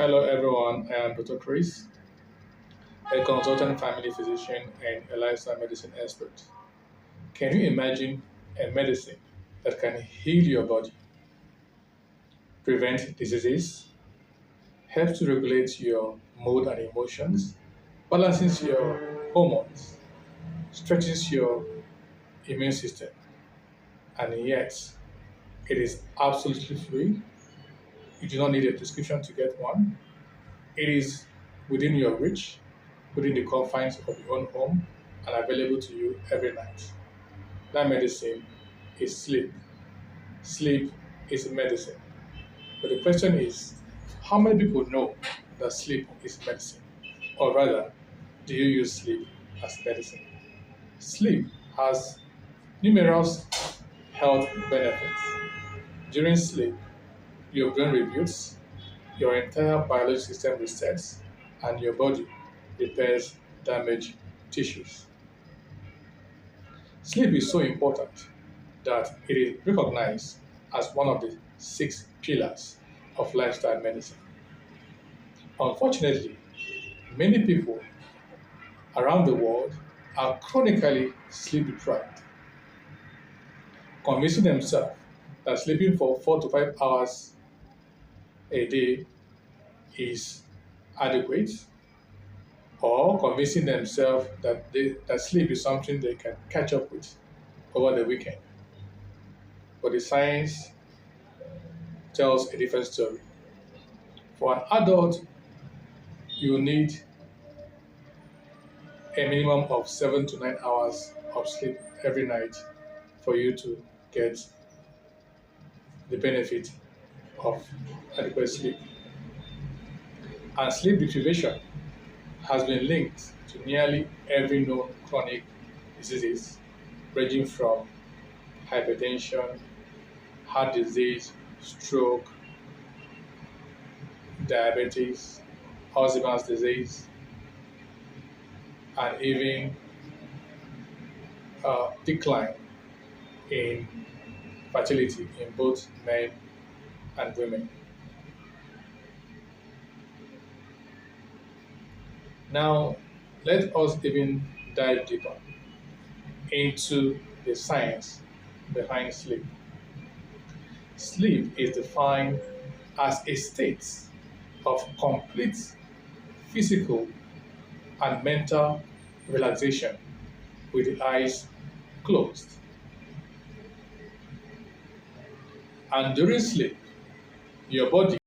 Hello everyone, I am Dr. Chris, a consultant family physician and a lifestyle medicine expert. Can you imagine a medicine that can heal your body, prevent diseases, helps to regulate your mood and emotions, balances your hormones, stretches your immune system, and yet it is absolutely free? You do not need a prescription to get one. It is within your reach, within the confines of your own home, and available to you every night. That medicine is sleep. Sleep is medicine. But the question is, how many people know that sleep is medicine? Or rather, do you use sleep as medicine? Sleep has numerous health benefits. During sleep, your brain reboots, your entire biological system resets, and your body repairs damaged tissues. Sleep is so important that it is recognized as one of the six pillars of lifestyle medicine. Unfortunately, many people around the world are chronically sleep deprived, convincing themselves that sleeping for 4 to 5 hours a day is adequate, or convincing themselves that sleep is something they can catch up with over the weekend. But the science tells a different story. For an adult, you need a minimum of 7 to 9 hours of sleep every night for you to get the benefit of adequate sleep. And sleep deprivation has been linked to nearly every known chronic diseases, ranging from hypertension, heart disease, stroke, diabetes, Alzheimer's disease, and even decline in fertility in both men and women. Now, let us even dive deeper into the science behind sleep. Sleep is defined as a state of complete physical and mental relaxation with the eyes closed. And during sleep, your body